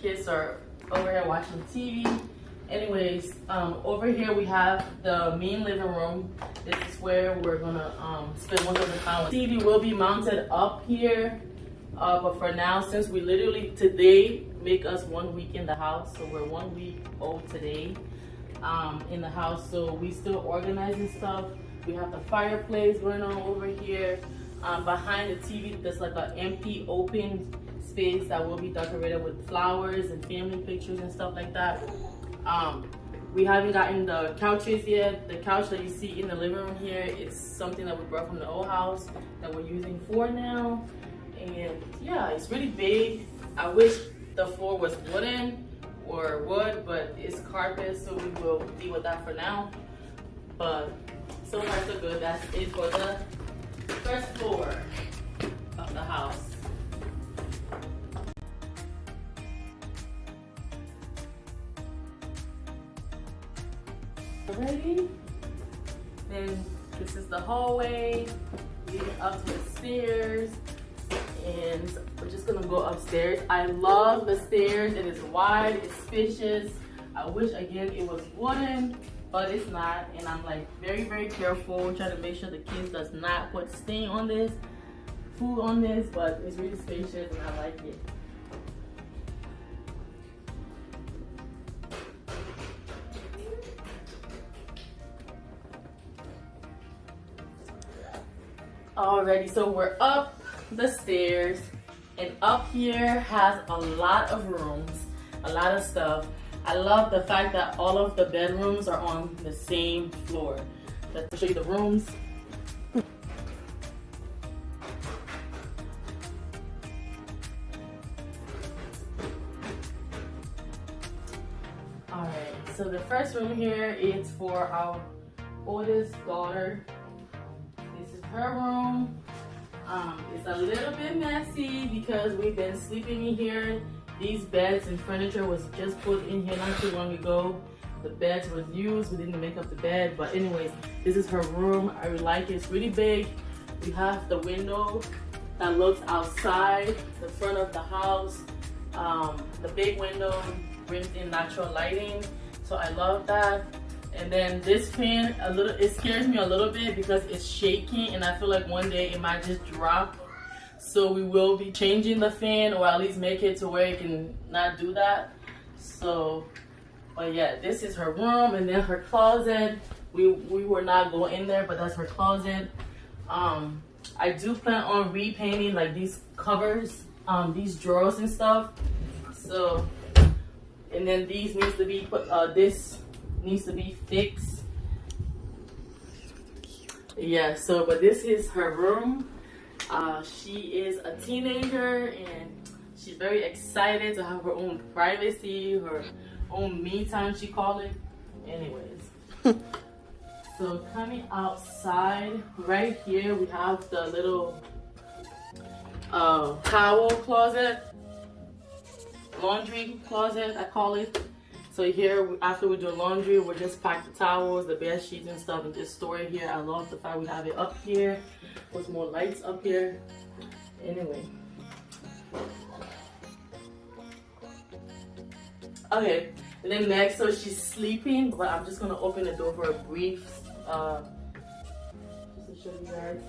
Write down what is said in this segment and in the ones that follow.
kids are over here watching TV. Anyways, over here we have the main living room. This is where we're gonna spend most of the time. TV will be mounted up here, but for now, since we literally today make us 1 week in the house, so we're 1 week old today in the house, so we still organizing stuff. We have the fireplace going on over here. Behind the TV, there's like an empty open space that will be decorated with flowers and family pictures and stuff like that. We haven't gotten the couches yet. The couch that you see in the living room here is something that we brought from the old house that we're using for now. And yeah, it's really big. I wish the floor was wooden or wood, but it's carpet, so we will deal with that for now. But so far so good. That's it for the first floor of the house. Ready? Then this is the hallway leading up to the stairs, and we're just gonna go upstairs. I love the stairs. It is wide, it's spacious. I wish again it was wooden, but it's not, and I'm like very careful, trying to make sure the kids does not put stain on this, food on this, but it's really spacious and I like it. Alrighty, so we're up the stairs, and up here has a lot of rooms, a lot of stuff. I love the fact that all of the bedrooms are on the same floor. Let's show you the rooms. Alright, so the first room here is for our oldest daughter. This is her room. It's a little bit messy because we've been sleeping in here. These beds and furniture was just put in here not too long ago. The beds was used. We didn't make up the bed, but anyways, this is her room. I really like it. It's really big. We have the window that looks outside the front of the house. The big window brings in natural lighting, so I love that. And then this fan, it scares me a little bit because it's shaking, and I feel like one day it might just drop. So we will be changing the fan, or at least make it to where it can not do that. So, but yeah, this is her room, and then her closet. We were not going in there, but that's her closet. I do plan on repainting like these covers, these drawers and stuff. So, and then these needs to be put. This needs to be fixed. Yeah. So, but this is her room. She is a teenager and she's very excited to have her own privacy, her own me time, she call it. Anyways, so coming outside, right here we have the little towel closet, laundry closet I call it. So here, after we do laundry, we'll just pack the towels, the bed sheets and stuff, and just store it here. I love the fact we have it up here with more lights up here. Anyway. Okay, and then next, so she's sleeping, but I'm just gonna open the door for a brief, just to show you guys.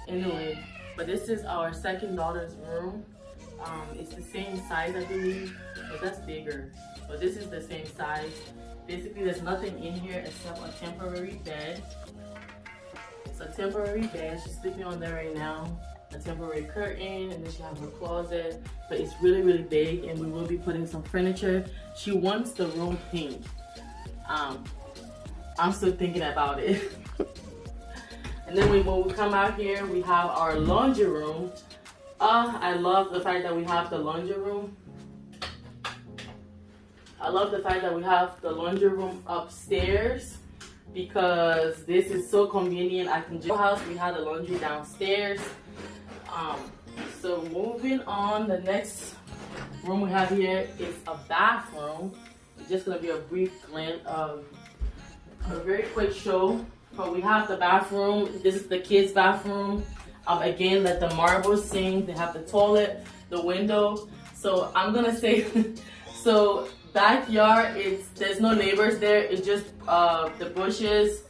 Anyway, but this is our second daughter's room. It's the same size, I believe, but that's bigger. But this is the same size. Basically, there's nothing in here except a temporary bed. It's a temporary bed. She's sleeping on there right now. A temporary curtain, and then she has her closet. But it's really big, and we will be putting some furniture. She wants the room pink. I'm still thinking about it. And then when we come out here, we have our laundry room. I love the fact that we have the laundry room. I love the fact that we have the laundry room upstairs because this is so convenient. I can just house. We had the laundry downstairs. So moving on, the next room we have here is a bathroom. It's just gonna be a brief glance of a very quick show. But we have the bathroom. This is the kids' bathroom. Again, let the marble sink. They have the toilet, the window. So I'm gonna say, so backyard, there's no neighbors there. It's just the bushes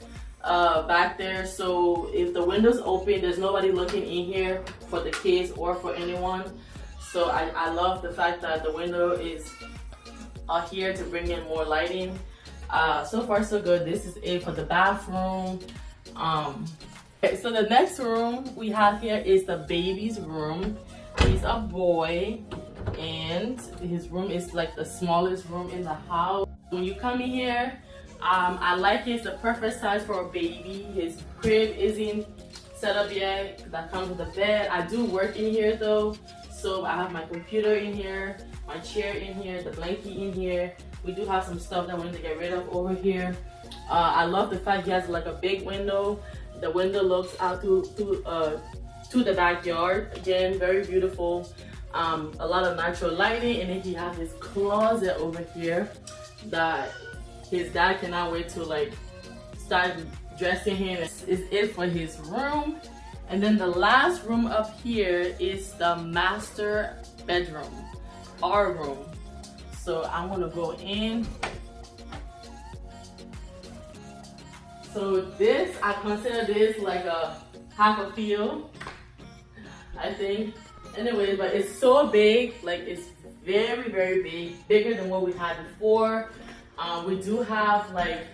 back there. So if the window's open, there's nobody looking in here for the kids or for anyone. So I love the fact that the window is here to bring in more lighting. So far so good. This is it for the bathroom. Okay, so the next room we have here is the baby's room. He's a boy and his room is like the smallest room in the house. When you come in here, I like it. It's the perfect size for a baby. His crib isn't set up yet. That comes with a bed. I do work in here though. So I have my computer in here, my chair in here, the blanket in here. We do have some stuff that we need to get rid of over here. I love the fact he has like a big window. The window looks out to the backyard. Again, very beautiful. A lot of natural lighting, and then he has his closet over here that his dad cannot wait to like start dressing him. Is it for his room. And then the last room up here is the master bedroom, our room. So I'm gonna go in. So this, I consider this like a half a field, I think. Anyway, but it's so big, like it's very, very big, bigger than what we had before. We do have like,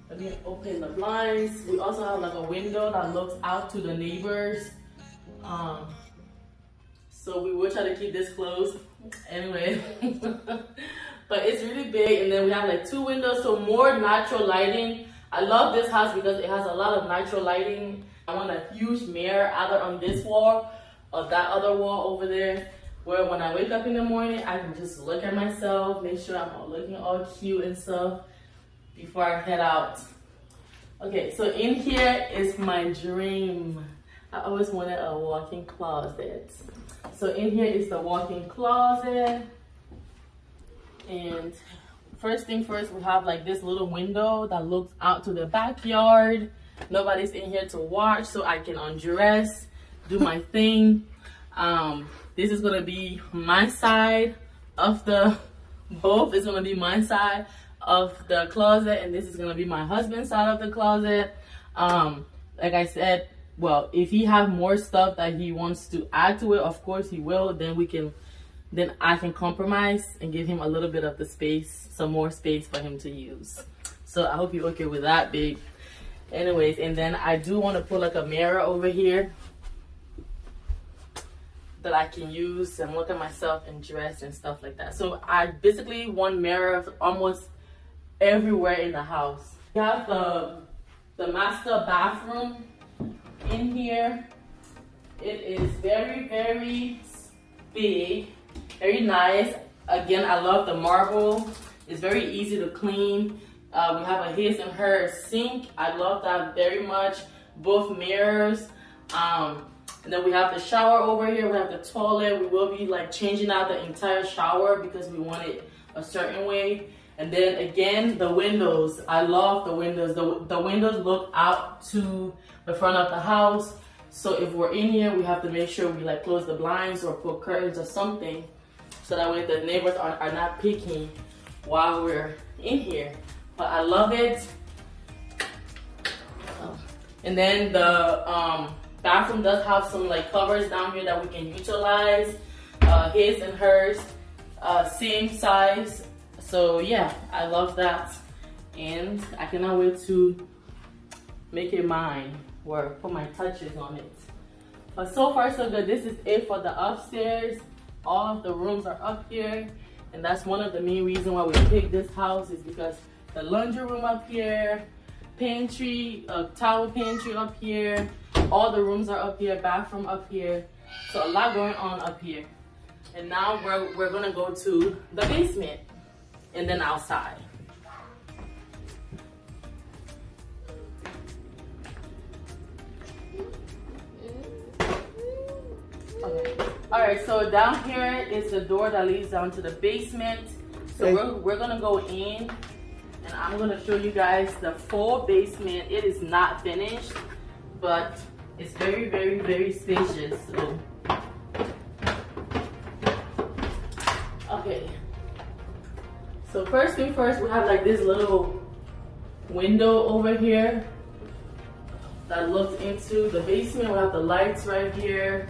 let me open the blinds. We also have like a window that looks out to the neighbors. So we will try to keep this closed anyway. But it's really big, and then we have like 2 windows, so more natural lighting. I love this house because it has a lot of natural lighting. I want a huge mirror either on this wall or that other wall over there, where when I wake up in the morning, I can just look at myself, make sure I'm looking all cute and stuff before I head out. Okay, so in here is my dream. I always wanted a walk-in closet. So in here is the walk-in closet. And first thing first, we have like this little window that looks out to the backyard. Nobody's in here to watch, so I can undress, do my thing. This is gonna be my side of the both. It's gonna be my side of the closet, and this is gonna be my husband's side of the closet. Like I said, well, if he have more stuff that he wants to add to it, of course he will. Then I can compromise and give him a little bit of the space, some more space for him to use. So I hope you're okay with that, babe. Anyways, and then I do want to put like a mirror over here that I can use and look at myself and dress and stuff like that. So I basically want mirrors almost everywhere in the house. We have the master bathroom in here. It is very, very big, very nice. Again, I love the marble. It's very easy to clean. We have a his and her sink. I love that very much. Both mirrors. And then we have the shower over here. We have the toilet. We will be like changing out the entire shower because we want it a certain way. And then again, the windows. I love the windows. The windows look out to the front of the house. So if we're in here, we have to make sure we like close the blinds or put curtains or something, so that way the neighbors are not peeking while we're in here. But I love it. And then the bathroom does have some like covers down here that we can utilize. His and hers, same size. So yeah, I love that. And I cannot wait to make it mine or put my touches on it. But so far so good. This is it for the upstairs. All of the rooms are up here, and that's one of the main reasons why we picked this house, is because the laundry room up here, pantry, towel pantry up here, all the rooms are up here, bathroom up here. So a lot going on up here. And now we're gonna go to the basement and then outside. Okay. All right, so down here is the door that leads down to the basement. So we're gonna go in, and I'm gonna show you guys the full basement. It is not finished, but it's very, very, very spacious. So Okay. So first thing first, we have like this little window over here that looks into the basement. We have the lights right here.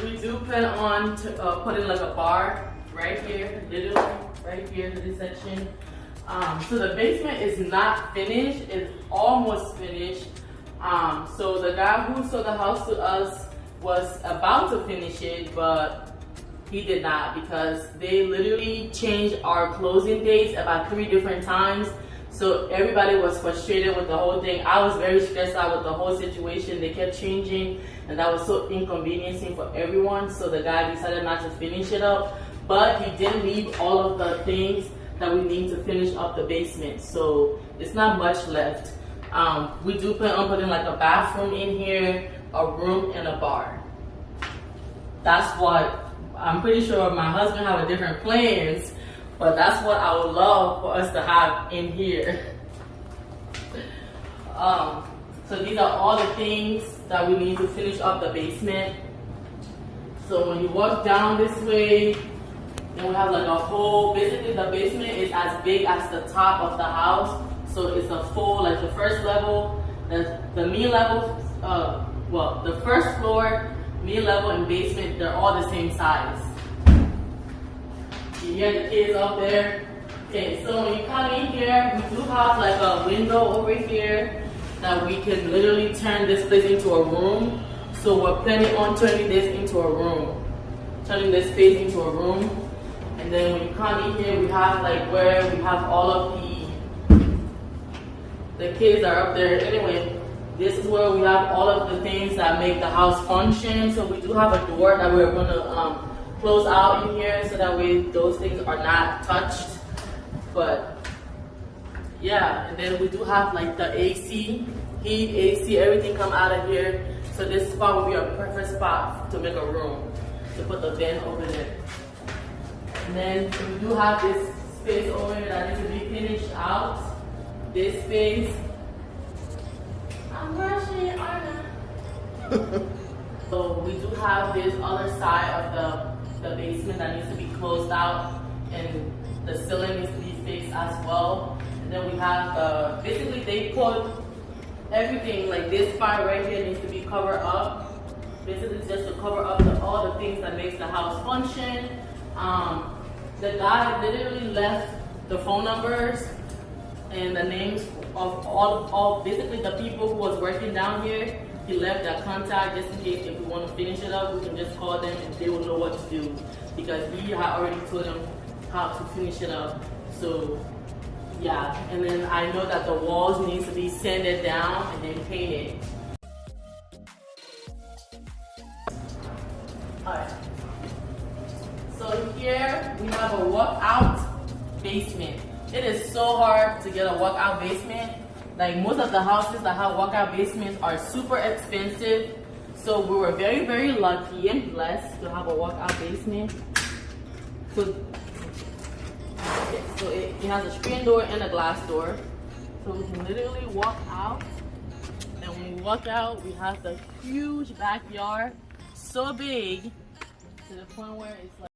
We do plan on putting like a bar right here, literally right here to this section. So the basement is not finished, it's almost finished. So the guy who sold the house to us was about to finish it, but he did not, because they literally changed our closing dates about 3 different times. So everybody was frustrated with the whole thing. I was very stressed out with the whole situation. They kept changing, and that was so inconveniencing for everyone. So the guy decided not to finish it up, but he did leave all of the things that we need to finish up the basement. So it's not much left. We do plan on putting like a bathroom in here, a room, and a bar. That's what I'm pretty sure my husband have different plans, but that's what I would love for us to have in here. So these are all the things that we need to finish up the basement. So when you walk down this way, then we have like a whole, basically the basement is as big as the top of the house. So it's a full, like the first level, the main level, well, the first floor, main level, and basement, they're all the same size. You hear the kids up there? Okay, so when you come in here, we do have like a window over here that we can literally turn this place into a room. So we're planning on turning this into a room, turning this space into a room. And then when you come in here, we have like where we have all of the kids are up there. Anyway, this is where we have all of the things that make the house function. So we do have a door that we're gonna close out in here, so that way those things are not touched. But yeah, and then we do have like the AC, heat, AC, everything come out of here. So this spot would be a perfect spot to make a room, to put the vent over there. And then we do have this space over here that needs to be finished out. This space. I'm rushing, Arna. So we do have this other side of the basement that needs to be closed out, and the ceiling needs to be fixed as well. And then we have basically they put everything, like this part right here needs to be covered up. Basically just to cover up all the things that makes the house function. The guy literally left the phone numbers and the names of all basically the people who was working down here. He left that contact just in case if we want to finish it up, we can just call them and they will know what to do, because he had already told them how to finish it up. So yeah, and then I know that the walls needs to be sanded down and then painted. Alright. So here we have a walkout basement. It is so hard to get a walkout basement. Like most of the houses that have walkout basements are super expensive. So we were very, very lucky and blessed to have a walkout basement. So it has a screen door and a glass door. So we can literally walk out. And when we walk out, we have the huge backyard. So big to the point where it's like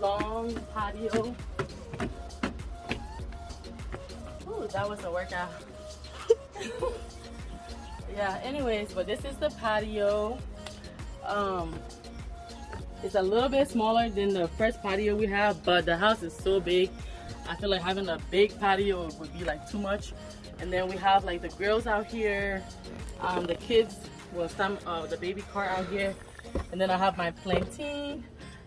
long patio. Ooh, that was a workout. Yeah, anyways, but this is the patio. It's a little bit smaller than the first patio we have, but the house is so big. I feel like having a big patio would be like too much. And then we have like the grills out here, the kids, well, some the baby car out here, and then I have my plantain.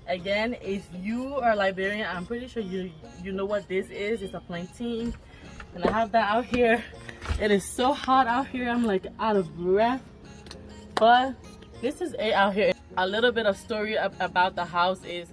Again, if you are Liberian, I'm pretty sure you know what this is. It's a plantain, and I have that out here. It is so hot out here. I'm like out of breath, but this is it out here. A little bit of story about the house is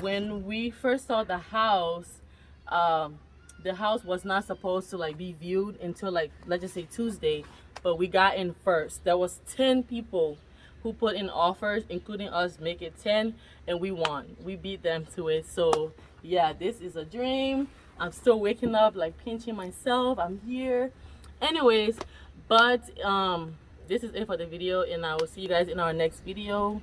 when we first saw the house was not supposed to like be viewed until like, let's just say Tuesday, but we got in first. There was 10 people who put in offers, including us, make it 10, and we won. We beat them to it. So yeah, this is a dream. I'm still waking up, like pinching myself. I'm here. Anyways, but this is it for the video, and I will see you guys in our next video.